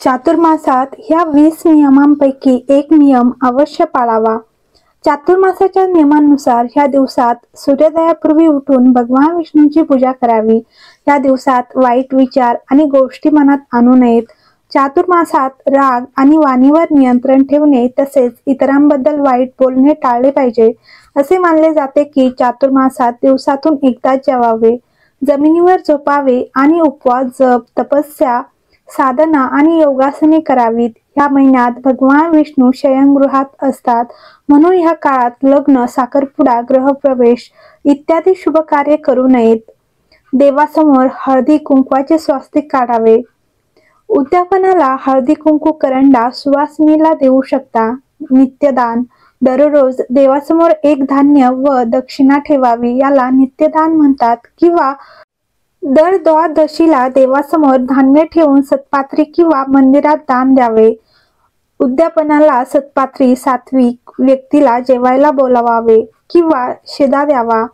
चातुर्मासात ह्या 20 नियमांपैकी एक नियम अवश्य पाळावा. चातुर्मासाच्या नियमानुसार ह्या दिवसात सूर्योदयापूर्वी उठून भगवान विष्णूंची पूजा करावी. या दिवसात वाईट विचार आणि गोष्टी मनात आणू नयेत. चातुर्मासात राग आणि वाणीवर नियंत्रण ठेवणे तसेच इतरांबद्दल वाईट बोलणे टाळले पाहिजे. असे मानले जाते की चातुर्मासात दिवसातून एकदाच जेवावे, जमिनीवर झोपावे आणि उपवास, जप, तपस्या, साधना आणि योगासने करावीत. या महिन्यात भगवान विष्णू शयनगृहात असतात, म्हणून ह्या काळात लग्न, साखरपुडा, गृहप्रवेश इत्यादी शुभ कार्य करू नयेत. देवासमोर हळदी कुंकवाचे स्वास्तिक काढावे. उद्यापनाला हळदी कुंकू करंडा सुवासिनीला देऊ शकता. नित्यदान: दररोज देवासमोर एक धान्य व दक्षिणा ठेवावी, याला नित्यदान म्हणतात. किंवा दर द्वादशीला देवासमोर धान्य ठेवून सत्पात्री किंवा मंदिरात दान द्यावे. उद्यापनाला सत्पात्री सात्विक व्यक्तीला जेवायला बोलावावे किंवा शिदा द्यावा.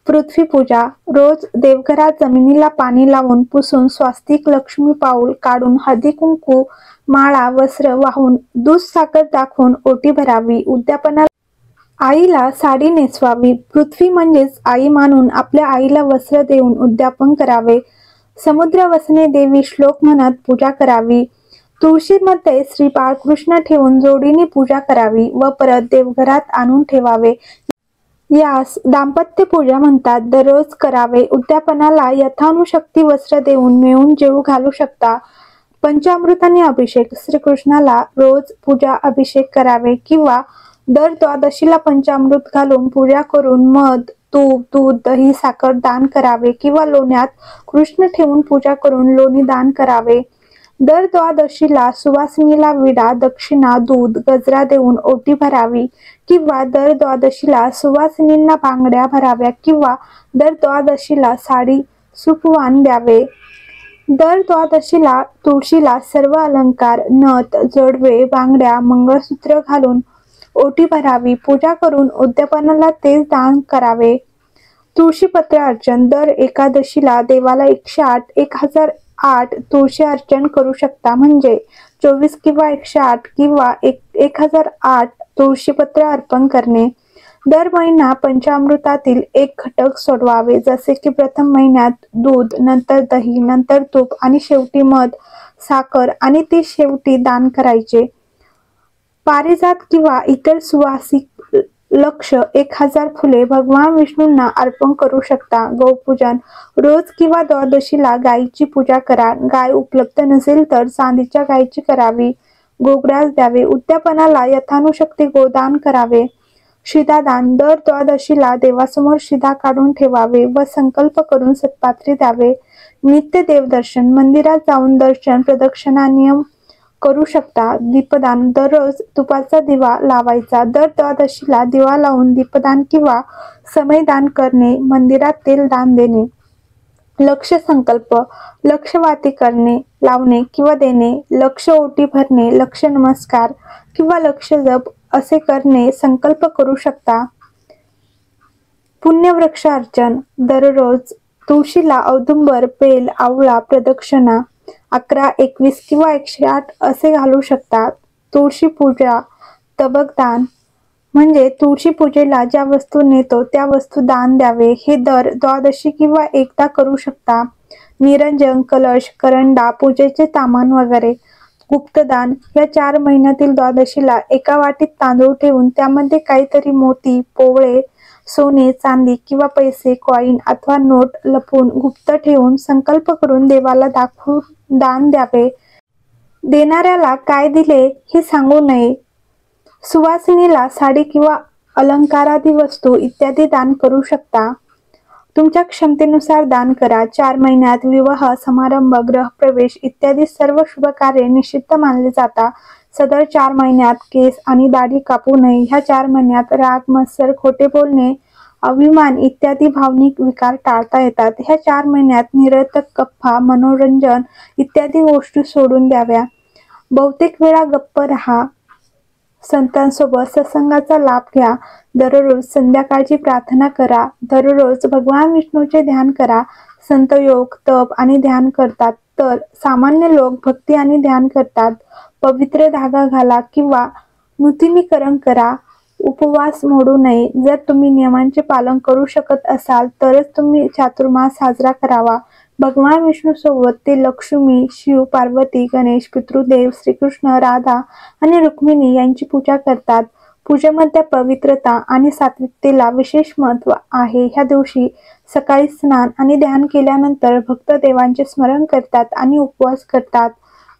पृथ्वीपूजा: रोज देवघरात जमिनीला पाणी लावून पुसून स्वास्तिक, लक्ष्मी पाऊल काढून हळदी कुंकू, माळा, वस्त्र वाहून दूध साखर दाखवून ओटी भरावी. उद्यापनाला आईला साडी नेसवावी. पृथ्वी म्हणजेच आई मानून आपल्या आईला वस्त्र देऊन उद्यापन करावे. समुद्र वसने देवी श्लोक म्हणत पूजा करावी. तुळशीमध्ये श्री बाळकृष्ण ठेवून जोडीने पूजा करावी व परत देवघरात आणून ठेवावे. यास दाम्पत्य पूजा म्हणतात. दररोज करावे. उद्यापनाला यथानुशक्ती वस्त्र देऊन मिळून जेवू घालू शकता. पंचामृताने अभिषेक: श्रीकृष्णाला रोज पूजा अभिषेक करावे किंवा दर द्वादशीला पंचामृत घालून पूजा करून मध, तूप, दूध, दही, साखर दान करावे किंवा लोण्यात कृष्ण ठेवून पूजा करून लोणी दान करावे. दर द्वादशीला सुवासिनीला विडा, दक्षिणा, दूध, गजरा देऊन ओटी भरावी किंवा दर द्वादशीला सुवासिनींना बांगड्या भराव्या किंवा दर द्वादशीला साडी, सुपवान द्यावे. दर द्वादशीला तुळशीला सर्व अलंकार, नथ, जोडवे, बांगड्या, मंगळसूत्र घालून ओटी भरावी. पूजा करून उद्यापनाला तेच दान करावे. तुळशीपत्र अर्चन: दर एकादशीला देवाला 108 1008 तुळशी अर्चन करू शकता. म्हणजे 24 किंवा 108 किंवा 1008 तुळशीपत्र अर्पण करणे. दर महिना पंचामृतातील एक घटक सोडवावे, जसे की प्रथम महिन्यात दूध, नंतर दही, नंतर तूप आणि शेवटी मध, साखर आणि ते शेवटी दान करायचे. पारिजात किंवा इतर सुवासिक लक्ष 1000 फुले भगवान विष्णूंना अर्पण करू शकता. गौपूजन: रोज किंवा द्वादशीला गायीची पूजा करा. गाय उपलब्ध नसेल तर चांदीच्या गायीची करावी. गोग्रास द्यावे. उद्यापनाला यथानुशक्ती गोदान करावे. शिदादान: दर द्वादशीला देवासमोर शिदा काढून ठेवावे व संकल्प करून सत्पात्री द्यावे. नित्य देवदर्शन: मंदिरात जाऊन दर्शन, प्रदक्षिणा नियम करू शकता. दीपदान: दररोज तुपाचा दिवा लावायचा. दर द्वादशीला दिवा लावून दीपदान किंवा समयदान करणे. मंदिरात तेल दान देणे. लक्ष संकल्प: लक्षवाती करणे, लावणे किंवा देणे. लक्ष ओटी भरणे, लक्ष नमस्कार किंवा लक्ष जप असे करणे संकल्प करू शकता. पुण्यवृक्ष अर्चन: दररोज तुळशीला औदुंबर, बेल, आवळा प्रदक्षिणा 11, 21 किंवा 108 असे घालू शकतात. तुळशी पूजा तबकदान: म्हणजे तुळशी पूजेला ज्या वस्तू नेतो त्या वस्तू दान द्यावे. हे दर द्वादशी किंवा एकदा करू शकता. निरंजन, कलश, करंडा, पूजेचे सामान वगैरे. गुप्तदान: या 4 महिन्यातील द्वादशीला एका वाटीत तांदूळ ठेवून त्यामध्ये काहीतरी मोती, पोवळे, सोने, चांदी किंवा पैसे, कॉईन अथवा नोट लपवून गुप्त ठेवून संकल्प करून देवाला दाखवून दान द्यावे. देणाऱ्याला काय दिले हे सांगू नये. सुवासिनीला साडी किंवा अलंकारादी वस्तू इत्यादी दान करू शकता. तुमच्या क्षमतेनुसार दान करा. 4 महिन्यात विवाह समारंभ, गृहप्रवेश इत्यादी सर्व शुभ कार्य निषिद्ध मानले जातात. सदर 4 महिन्यात केस आणि दाढी कापू नये. ह्या 4 महिन्यात राग, मत्सर, खोटे बोलणे, अभिमान इत्यादी भावनिक विकार टाळता येतात. ह्या 4 महिन्यात निरर्थक गप्पा, मनोरंजन इत्यादी गोष्टी सोडून द्याव्या. बहुतेक वेळा गप्प राहा. संतांसोबत सत्संगाचा लाभ घ्या. दररोज संध्याकाळची प्रार्थना करा. दररोज भगवान विष्णूचे ध्यान करा. संत योग, तप आणि ध्यान करतात तर सामान्य लोक भक्ती आणि ध्यान करतात. पवित्र धागा घाला किंवा नूतनीकरण करा. उपवास मोडू नये. जर तुम्ही नियमांचे पालन करू शकत असाल तरच तुम्ही चातुर्मास साजरा करावा. भगवान विष्णू सोबत ते लक्ष्मी, शिव, पार्वती, गणेश, पितृदेव, श्रीकृष्ण, राधा आणि रुक्मिणी यांची पूजा करतात. पूजेमध्ये पवित्रता आणि सात्विकतेला विशेष महत्त्व आहे. ह्या दिवशी सकाळी स्नान आणि ध्यान केल्यानंतर भक्त देवांचे स्मरण करतात आणि उपवास करतात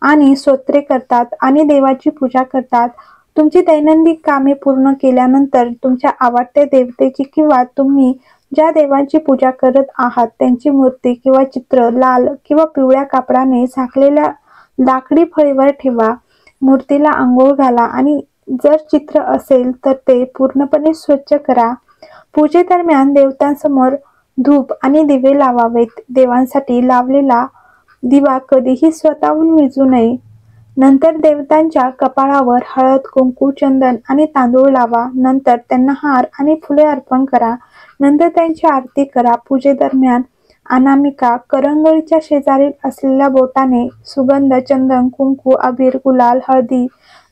आणि स्तोत्रे करतात आणि देवाची पूजा करतात. तुमची दैनंदिन कामे पूर्ण केल्यानंतर तुमच्या आवडत्या देवतेची किंवा तुम्ही ज्या देवांची पूजा करत आहात त्यांची मूर्ती किंवा चित्र लाल किंवा पिवळ्या कापडाने झाकलेल्या लाकडी फळीवर ठेवा. मूर्तीला अंघोळ घाला आणि जर चित्र असेल तर ते पूर्णपणे स्वच्छ करा. पूजेदरम्यान देवतांसमोर धूप आणि दिवे लावावेत. देवांसाठी लावलेला दिवा कधीही स्वतःहून विझू नये. नंतर देवतांच्या कपाळावर हळद, कुंकू, चंदन आणि तांदूळ लावा. नंतर त्यांना हार आणि फुले अर्पण करा. नंतर त्यांची आरती करा. पूजेदरम्यान अनामिका करंगळीच्या शेजारील असलेल्या बोटाने सुगंध, चंदन, कुंकू, अबीर, गुलाल, हळदी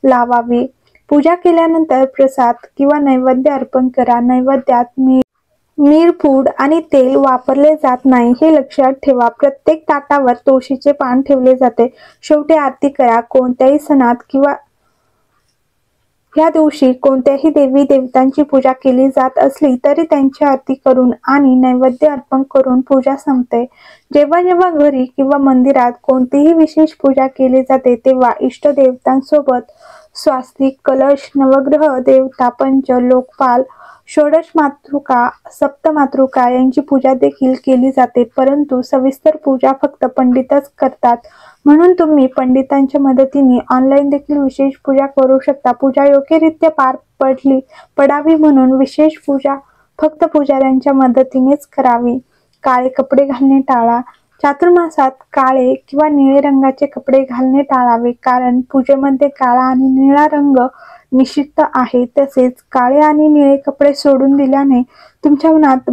लावावी. पूजा केल्यानंतर प्रसाद किंवा नैवेद्य अर्पण करा. नैवेद्यात मिरपूड आणि तेल वापरले जात नाही हे लक्षात ठेवा. प्रत्येक ताटावर तुळशीचे पान ठेवले जाते. शेवटी आरती करा. कोणत्याही सणात किंवा या दिवशी कोणत्याही देवी देवतांची पूजा केली जात असली तरी त्यांची आरती करून आणि नैवेद्य अर्पण करून पूजा संपते. जेव्हा जेव्हा घरी किंवा मंदिरात कोणतीही विशेष पूजा केली जाते तेव्हा इष्ट देवतांसोबत स्वास्तिक, कलश, नवग्रह देवता, पंच, लोकपाल, षोडश मातृका, सप्तमातृका यांची पूजा देखील केली जाते. परंतु सविस्तर पूजा फक्त पंडितच करतात. म्हणून तुम्ही पंडितांच्या मदतीने ऑनलाईन देखील विशेष पूजा करू शकता. पूजा योग्यरित्या पार पडावी म्हणून विशेष पूजा फक्त पुजाऱ्यांच्या मदतीनेच करावी. काळे कपडे घालणे टाळा. चातुर्मासात काळे किंवा निळे रंगाचे कपडे घालणे टाळावे कारण पूजेमध्ये काळा आणि निळा रंग निषिद्ध आहे. तसेच काळे आणि निळे कपडे सोडून दिल्याने तुमच्या मनात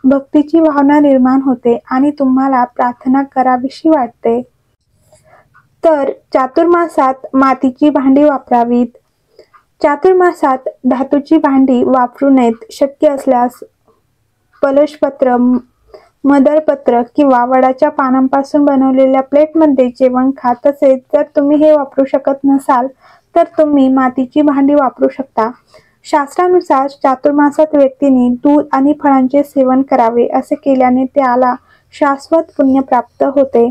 भक्तीची भावना निर्माण होते आणि तुम्हाला प्रार्थना करावीशी वाटते. तर चातुर्मासात मातीची भांडी वापरावीत. चातुर्मासात धातूची भांडी वापरू नयेत. शक्य असल्यास पलशपत्र, मदरपत्र किंवा वडाच्या पानांपासून बनवलेल्या प्लेटमध्ये जेवण खा. तसेच जर तुम्ही हे वापरू शकत नसाल तर तुम्ही मातीची भांडी वापरू शकता. शास्त्रानुसार चातुर्मासात व्यक्तीने दूध आणि फळांचे सेवन करावे. असे केल्याने त्याला शाश्वत पुण्य प्राप्त होते.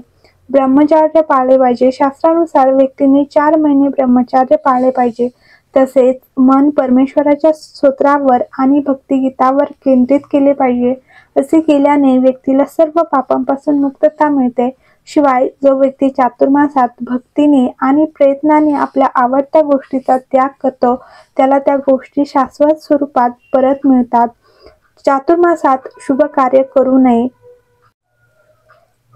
ब्रह्मचर्य पाळले पाहिजे. शास्त्रानुसार व्यक्तीने 4 महिने ब्रह्मचर्य पाळले पाहिजे. तसेच मन परमेश्वराच्या स्तोत्रावर आणि भक्तिगीतावर केंद्रित केले पाहिजे. असे केल्याने व्यक्तीला सर्व पापांपासून मुक्तता मिळते. शिवाय जो व्यक्ती चातुर्मासात भक्तीने आणि प्रयत्नाने आपल्या आवडत्या गोष्टीचा त्याग करतो त्याला त्या गोष्टी शाश्वत स्वरूपात परत मिळतात. चातुर्मासात शुभ कार्य करू नये.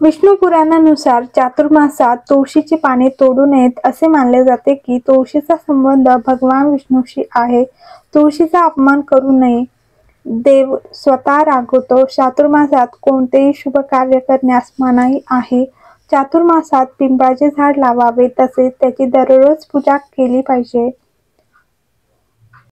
विष्णू पुराणानुसार चातुर्मासात तुळशीची पाने तोडू नयेत. असे मानले जाते की तुळशीचा संबंध भगवान विष्णूशी आहे. तुळशीचा अपमान करू नये. देव स्वतः रागवतो. चातुर्मासात कोणतेही शुभ कार्य करण्यास मनाई आहे. चातुर्मासात पिंपळाचे झाड लावावे तसेच त्याची दररोज पूजा केली पाहिजे.